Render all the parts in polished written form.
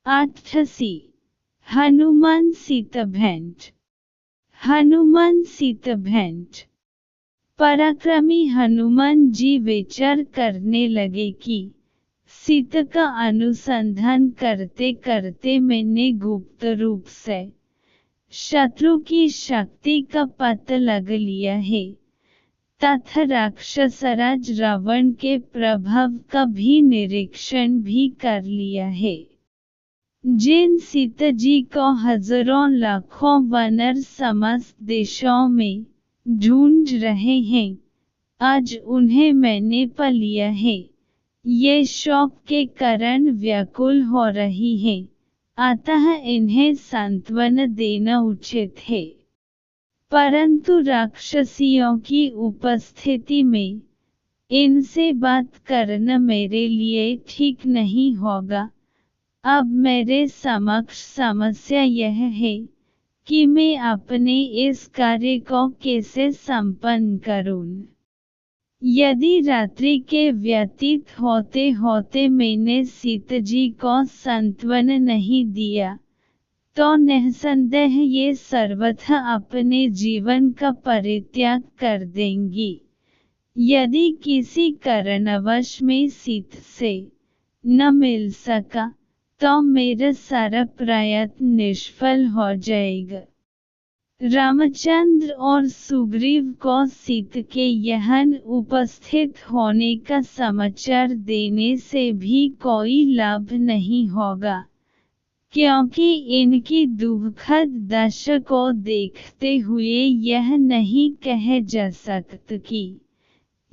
88 हनुमान सीता भेंट। हनुमान सीता भेंट। पराक्रमी हनुमान जी विचार करने लगे कि सीता का अनुसंधान करते करते मैंने गुप्त रूप से शत्रु की शक्ति का पता लग लिया है तथा राक्षसराज रावण के प्रभाव का भी निरीक्षण भी कर लिया है। जिन सीता जी को हजारों लाखों वानर समस्त देशों में ढूंढ रहे हैं, आज उन्हें मैंने पा लिया है। ये शौक के कारण व्याकुल हो रही है, अतः इन्हें सांत्वना देना उचित है। परंतु राक्षसियों की उपस्थिति में इनसे बात करना मेरे लिए ठीक नहीं होगा। अब मेरे समक्ष समस्या यह है कि मैं अपने इस कार्य को कैसे संपन्न करूं। यदि रात्रि के व्यतीत होते होते मैंने सीता जी को सांत्वना नहीं दिया, तो निस्संदेह ये सर्वथा अपने जीवन का परित्याग कर देंगी। यदि किसी कारणवश में सीता से न मिल सका, तो मेरा सारा प्रयत्न निष्फल हो जाएगा। रामचंद्र और सुग्रीव को सीता के यहाँ उपस्थित होने का समाचार देने से भी कोई लाभ नहीं होगा, क्योंकि इनकी दुखद दशा को देखते हुए यह नहीं कहा जा सकता कि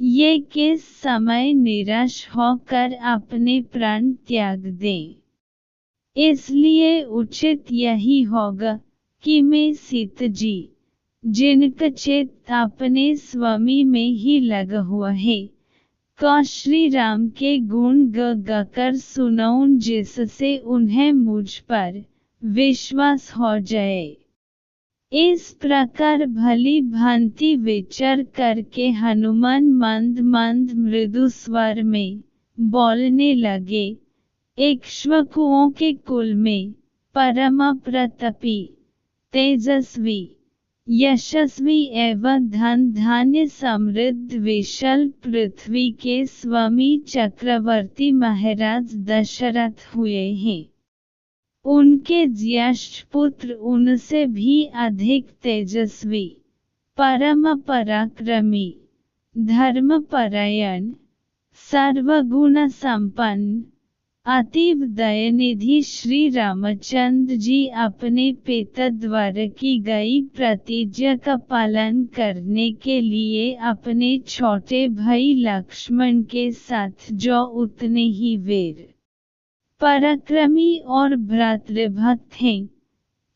ये किस समय निराश होकर अपने प्राण त्याग दें। इसलिए उचित यही होगा कि मैं सीता जी, जिनका चित्त अपने स्वामी में ही लगा हुआ है, को श्री राम के गुण गाकर सुनाऊं, जिससे उन्हें मुझ पर विश्वास हो जाए। इस प्रकार भली भांति विचार करके हनुमान मंद मंद मृदु स्वर में बोलने लगे। इक्ष्वाकुओं के कुल में परम प्रतापी, तेजस्वी, यशस्वी एवं धन धान्य समृद्ध विशाल पृथ्वी के स्वामी चक्रवर्ती महाराज दशरथ हुए हैं। उनके ज्येष्ठ पुत्र उनसे भी अधिक तेजस्वी, परम पराक्रमी, धर्मपरायण, सर्वगुण संपन्न, अतीव दयानिधि श्री रामचंद्र जी अपने पिता द्वारा की गई प्रतिज्ञा का पालन करने के लिए अपने छोटे भाई लक्ष्मण के साथ, जो उतने ही वीर, पराक्रमी और भ्रातृभक्त हैं,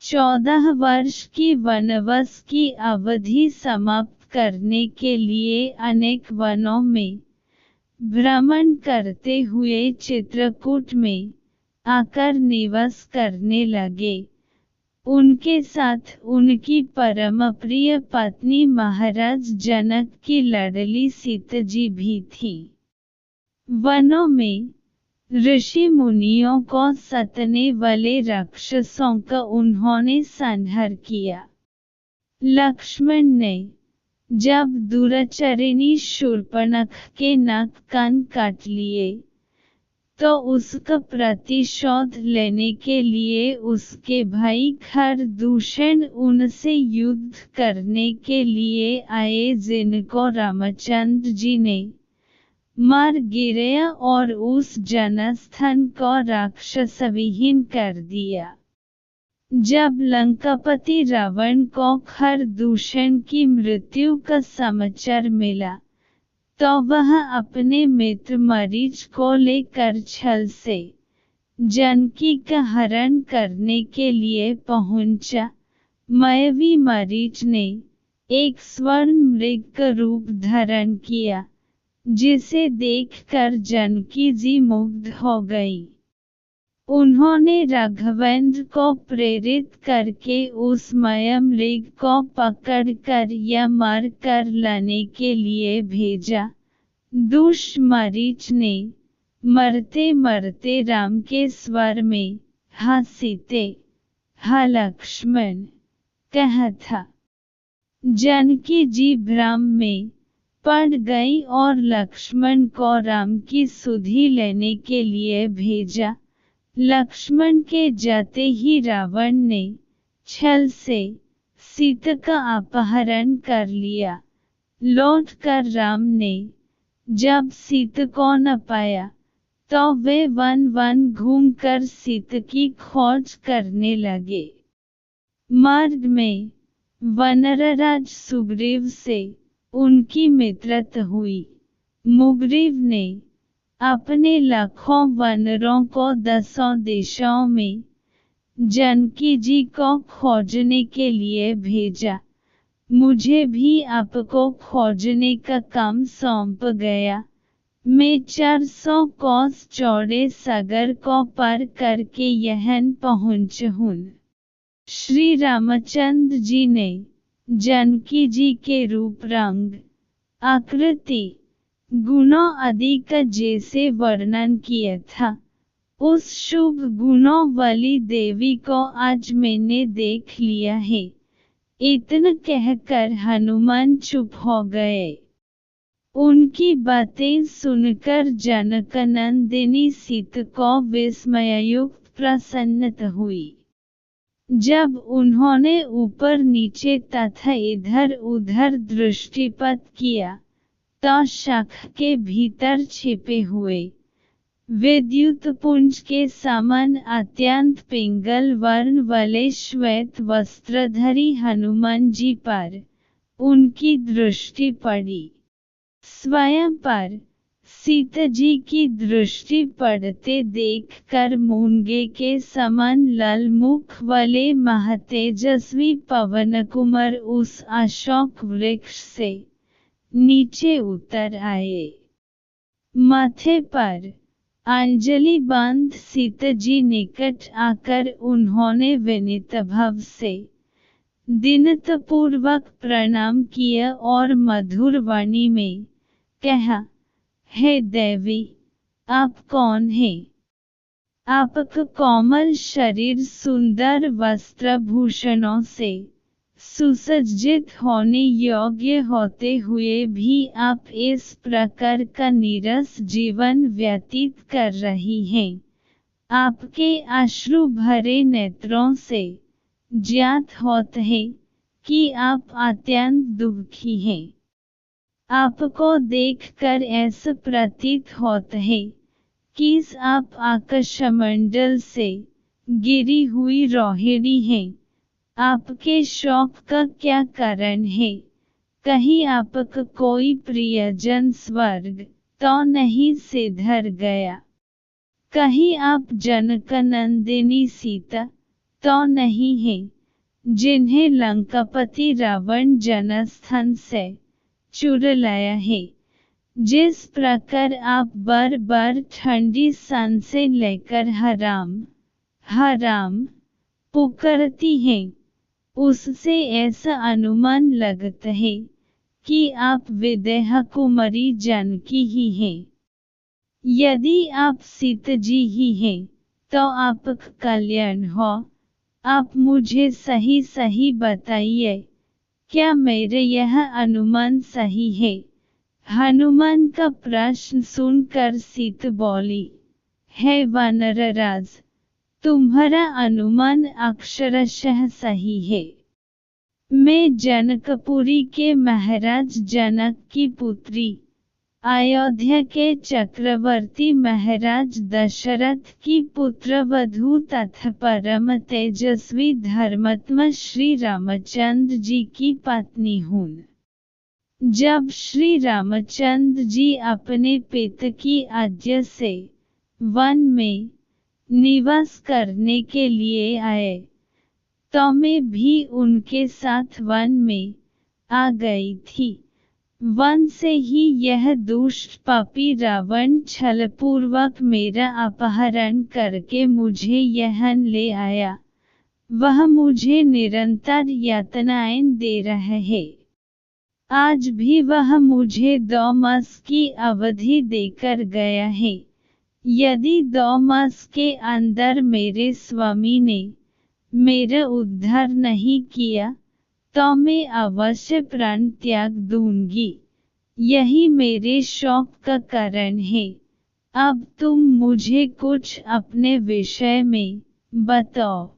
14 वर्ष की वनवास की अवधि समाप्त करने के लिए अनेक वनों में भ्रमण करते हुए चित्रकूट में आकर निवास करने लगे। उनके साथ उनकी परम प्रिय पत्नी महाराज जनक की लाडली सीता जी भी थी। वनों में ऋषि मुनियों को सताने वाले राक्षसों का उन्होंने संहार किया। लक्ष्मण ने जब दुराचारिणी शूर्पणखा के नाक कान काट लिए, तो उसका प्रतिशोध लेने के लिए उसके भाई खरदूषण उनसे युद्ध करने के लिए आए, जिनको रामचंद्र जी ने मार गिराया और उस जनस्थान को राक्षसविहीन कर दिया। जब लंकापति रावण को खरदूषण की मृत्यु का समाचार मिला, तो वह अपने मित्र मरीच को लेकर छल से जानकी का हरण करने के लिए पहुंचा। मायावी मरीच ने एक स्वर्ण मृग का रूप धारण किया, जिसे देखकर जानकी जी मुग्ध हो गई। उन्होंने राघवेंद्र को प्रेरित करके उस माया मृग को पकड़कर या मार कर लाने के लिए भेजा। दुष्ट मरीच ने मरते मरते राम के स्वर में हा सीते, हा लक्ष्मण, कहा था। जानकी जी भ्रम में पड़ गई और लक्ष्मण को राम की सुधि लेने के लिए भेजा। लक्ष्मण के जाते ही रावण ने छल से सीता का अपहरण कर लिया। लौटकर राम ने जब सीता को न पाया तो वे वन वन घूमकर सीता की खोज करने लगे। मार्ग में वानरराज सुग्रीव से उनकी मित्रता हुई। मुग्रीव ने अपने लाखों वानरों को 10 देशों में जानकी जी को खोजने के लिए भेजा। मुझे भी आपको खोजने का काम सौंप गया। मैं 400 कोस चौड़े सागर को पार करके यहाँ पहुँचा हूँ। श्री रामचंद्र जी ने जानकी जी के रूप, रंग, आकृति, गुणों आदि का जैसे वर्णन किया था, उस शुभ गुणों वाली देवी को आज मैंने देख लिया है। इतना कहकर हनुमान चुप हो गए। उनकी बातें सुनकर जनकनंदिनी सीता को विस्मययुक्त प्रसन्नता हुई। जब उन्होंने ऊपर नीचे तथा इधर उधर दृष्टिपात किया तो शाख के भीतर छिपे हुए विद्युत पुंज के समान अत्यंत पिंगल वर्ण वाले श्वेत वस्त्रधारी हनुमान जी पर उनकी दृष्टि पड़ी। स्वयं पर सीता जी की दृष्टि पड़ते देखकर मूंगे के समान लाल मुख वाले महातेजस्वी पवन कुमार उस अशोक वृक्ष से नीचे उतर आए। माथे पर अंजलि बांध सीता जी निकट आकर उन्होंने विनीत भाव से दीनतापूर्वक प्रणाम किया और मधुर वाणी में कहा, हे देवी, आप कौन हैं? आपका कोमल शरीर सुंदर वस्त्रभूषणों से सुसज्जित होने योग्य होते हुए भी आप इस प्रकार का नीरस जीवन व्यतीत कर रही हैं। आपके अश्रु भरे नेत्रों से ज्ञात होता है कि आप अत्यंत दुखी हैं। आपको देखकर ऐसा प्रतीत होता है कि आप आकाशमंडल से गिरी हुई रोहिणी हैं। आपके शोक का क्या कारण है? कहीं आपका कोई प्रियजन स्वर्ग तो नहीं सिधर गया? कहीं आप जनकनंदिनी सीता तो नहीं हैं, जिन्हें लंकापति रावण जनस्थान से चुरा लाया है? जिस प्रकार आप बार बार ठंडी सांसें लेकर हराम हराम पुकारती हैं, उससे ऐसा अनुमान लगता है कि आप विदेहा कुमारी जानकी ही हैं। यदि आप सीता जी ही हैं तो आपका कल्याण हो। आप मुझे सही सही बताइए, क्या मेरा यह अनुमान सही है? हनुमान का प्रश्न सुनकर सीता बोली, हे वानरराज, तुम्हारा अनुमान अक्षरशः सही है। मैं जनकपुरी के महाराज जनक की पुत्री, अयोध्या के चक्रवर्ती महाराज दशरथ की पुत्रवधू तथा परम तेजस्वी धर्मात्मा श्री रामचंद्र जी की पत्नी हूँ। जब श्री रामचंद्र जी अपने पिता की आज्ञा से वन में निवास करने के लिए आए तो मैं भी उनके साथ वन में आ गई थी। वन से ही यह दुष्ट पापी रावण छलपूर्वक मेरा अपहरण करके मुझे यहाँ ले आया। वह मुझे निरंतर यातनाएं दे रहा है। आज भी वह मुझे 2 मास की अवधि देकर गया है। यदि 2 मास के अंदर मेरे स्वामी ने मेरा उद्धार नहीं किया तो मैं अवश्य प्राण त्याग दूंगी। यही मेरे शोक का कारण है। अब तुम मुझे कुछ अपने विषय में बताओ।